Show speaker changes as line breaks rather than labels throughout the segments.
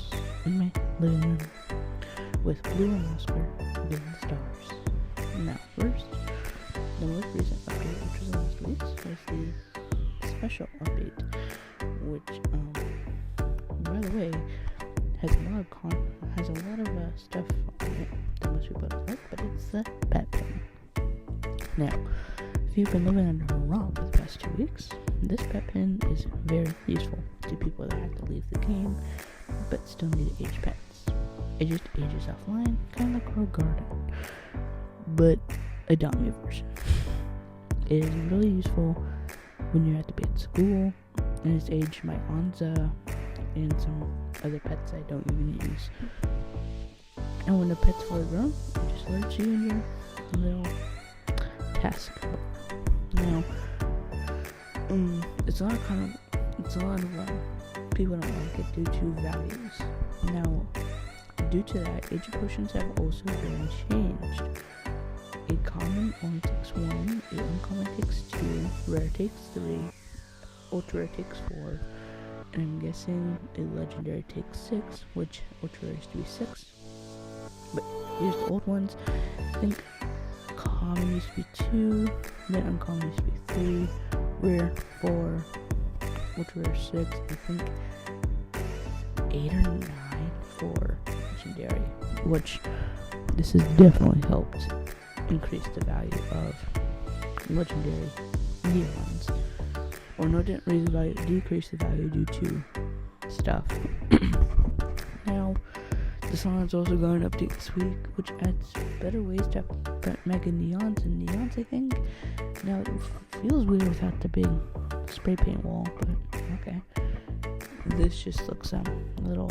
house in my living room with Blue and Oscar being the stars. Now, first, the most recent update, which was last week's, was the special update, which, by the way, has a lot of stuff on it that most people don't like, but it's the pet pin. Now, if you've been living under a rock for the past 2 weeks, this pet pin is very useful to people that have to leave the game, but still need to age pets. It just ages offline, kind of like Rogue Garden, but a dummy version. It is really useful when you have to be at school, and it's aged my Anza and some other pets I don't even use. And when the pet's fully grown, it just lets you in your little task bar. Now, it's a lot of people don't like it due to values. Now, due to that, age potions have also been changed. A common only takes 1, a uncommon takes 2, rare takes 3, ultra rare takes 4, and I'm guessing a legendary takes 6, which ultra rare used to be 6. But here's the old ones. I think common used to be 2, then uncommon used to be 3, rare 4, ultra rare 6, I think 8 or 9 for legendary, which this has definitely helped increase the value of legendary neons. Or no, didn't really decrease the value due to stuff. Now, the song is also going to update this week, which adds better ways to print mega neons and neons, I think. Now, it feels weird without the big spray paint wall, but okay. This just looks a little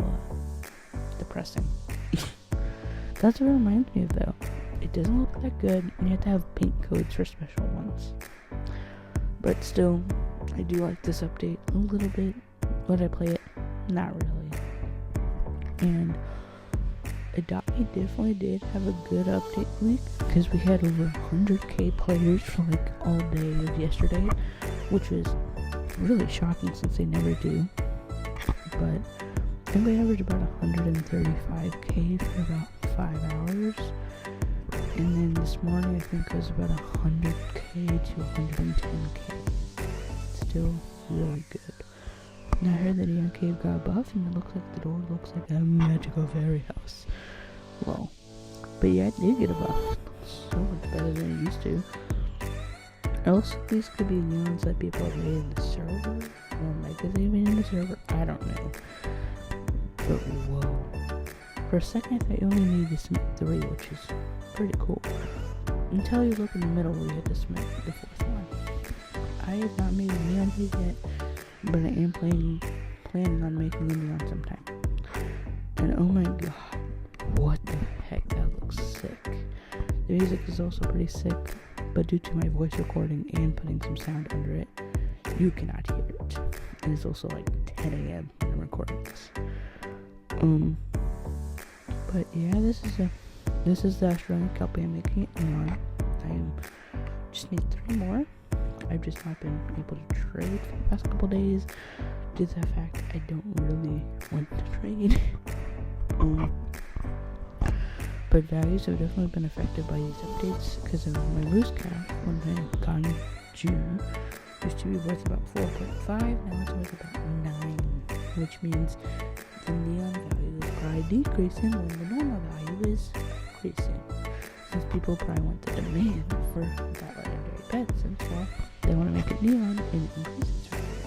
depressing. That's what it reminds me of, though. It doesn't look that good, and you have to have paint codes for special ones. But still, I do like this update a little bit. Would I play it? Not really. And Adopt Me definitely did have a good update week, because we had over 100k players for like all day of yesterday, which was really shocking since they never do. But I think we averaged about 135k for about 5 hours. And then this morning I think it was about 100k to 110k. Still really good. Now I heard that Neon Cave got buffed and it looks like the door looks like a magical fairy house. Well, but yeah, it did get a buff. So much better than it used to. Also, these could be neons that people have made in the server, or megas they made in the server. I don't know. But whoa. For a second I thought you only needed to submit 3, which is pretty cool. Until you look in the middle where you had to submit the 4th one. I have not made a neon cave yet, but I am planning on making a neon sometime. And oh my god, what the heck, that looks sick. The music is also pretty sick, but due to my voice recording and putting some sound under it, you cannot hear it. And it's also like 10 a.m. when I'm recording this. But yeah, this is the astronomic copy I'm making it neon. Just need 3 more. I've just not been able to trade for the past couple days due to the fact I don't really want to trade. But values have definitely been affected by these updates because of my loose cap when I got in June used to be worth about 4.5, now it's worth about 9, which means the neon value is probably decreasing when the normal value is increasing. Since people probably want the demand for that legendary pet, since well, they want to make it neon and it increases its value.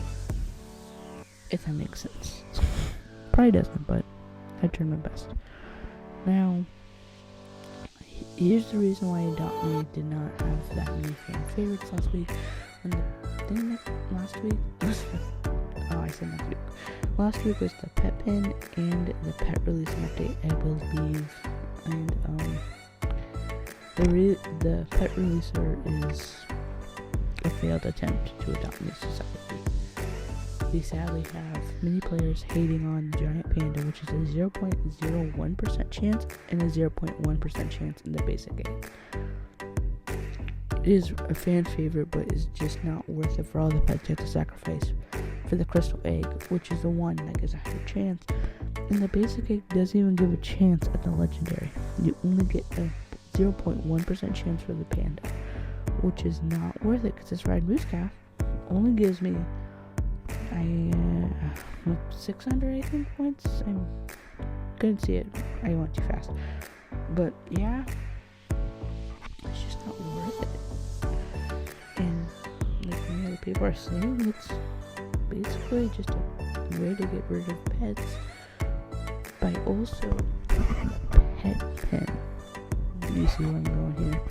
If that makes sense. Probably doesn't, but I tried my best. Now, here's the reason why Adopt Me did not have that many fan favorites last week. When the thing last week was last week was the pet pin and the pet release update, I believe. And the pet releaser is a failed attempt to adopt new society. We sadly have many players hating on the giant panda, which is a 0.01% chance and a 0.1% chance in the basic game. It is a fan favorite, but is just not worth it for all the pets you have to sacrifice for the crystal egg, which is the one that gives a higher chance. And the basic egg doesn't even give a chance at the legendary. You only get a 0.1% chance for the panda, which is not worth it because this Red Moose Calf only gives me 600, I think, points. I couldn't see it. I went too fast. But yeah, it's just not worth it. And like many other people are saying, it's basically just a way to get rid of pets by also pet pen. You see where I'm going here?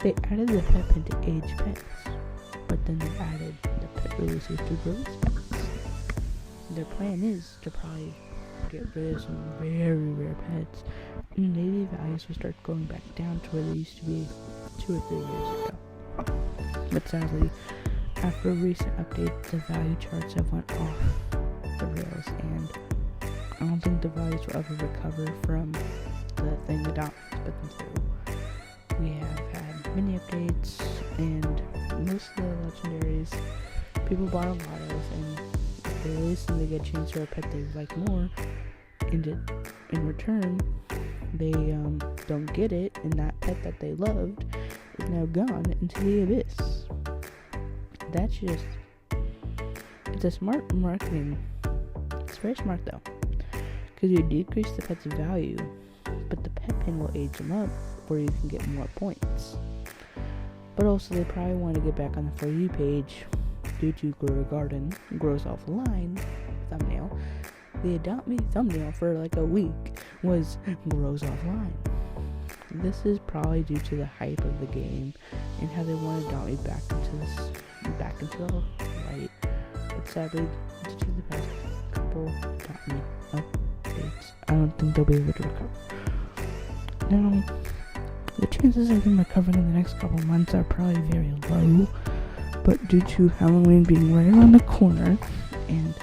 They added the pet pen to age pets, but then they added the pet releases to release pets. Their plan is to probably get rid of some very rare pets, and maybe values will start going back down to where they used to be 2 or 3 years ago. But sadly, after a recent update, the value charts have went off the rails, and I don't think the values will ever recover from the thing the Adopt put them through. We have had many updates, and most of the legendaries, people bought a lot of, and if they release them, they get a chance for a pet they like more, and in return, they don't get it, and that pet that they loved is now gone into the abyss. That's just, it's a smart marketing. It's very smart though, because you decrease the pet's value, but the pet pin will age them up, where you can get more points. But also, they probably want to get back on the For You page due to Grow Garden grows offline thumbnail. The Adopt Me thumbnail for like a week was grows offline. This is probably due to the hype of the game and how they want to Adopt Me back into the light. But sadly, due to the past couple Adopt Me updates, I don't think they'll be able to recover. Now, the chances of them recovering in the next couple months are probably very low, but due to Halloween being right around the corner and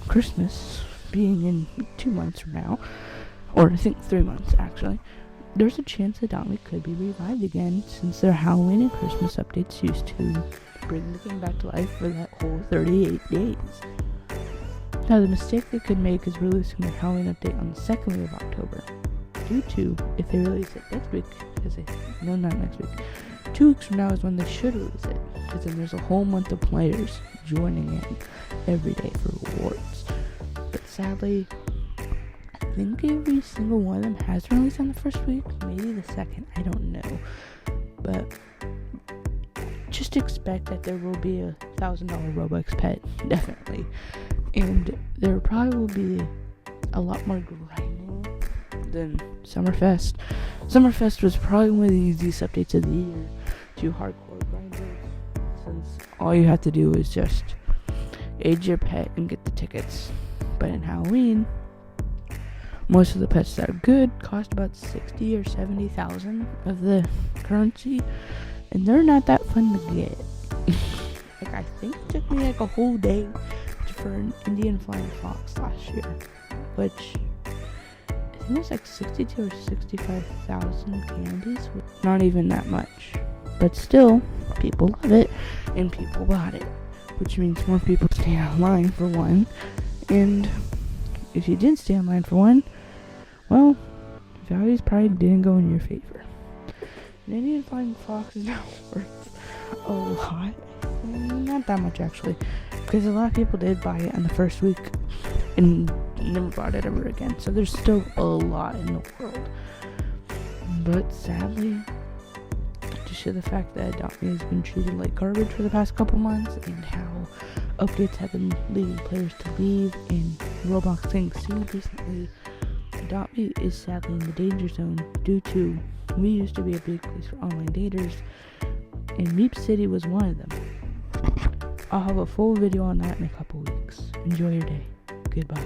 Christmas being in 2 months from now, or I think 3 months actually, there's a chance that Adopt Me could be revived again, since their Halloween and Christmas updates used to bring the game back to life for that whole 38 days. Now, the mistake they could make is releasing their Halloween update on the 2nd week of October. Due to, if they release it next week, not next week, 2 weeks from now is when they should release it, because then there's a whole month of players joining in every day for rewards. But sadly, I think every single one of them has released on the first week, maybe the second, I don't know. But just expect that there will be a $1,000 Robux pet, definitely. And there probably will be a lot more grinding than Summerfest. Summerfest was probably one of the easiest updates of the year to hardcore grinders, since all you have to do is just age your pet and get the tickets. But in Halloween, most of the pets that are good cost about 60 or 70,000 of the currency, and they're not that fun to get. Like, I think it took me like a whole day for an Indian flying fox last year, which I think it was like 62 or 65,000 candies. Not even that much, but still, people love it and people bought it, which means more people stay online for one. And if you didn't stay online for one, well, values probably didn't go in your favor. An Indian flying fox is now worth a lot. Not that much actually, because a lot of people did buy it on the first week and never bought it ever again. So there's still a lot in the world. But sadly, due to the fact that Adopt Me has been treated like garbage for the past couple months, and how updates have been leading players to leave, and Roblox getting sued recently, Adopt Me is sadly in the danger zone due to, we used to be a big place for online daters, and Meep City was one of them. I'll have a full video on that in a couple weeks. Enjoy your day. Goodbye.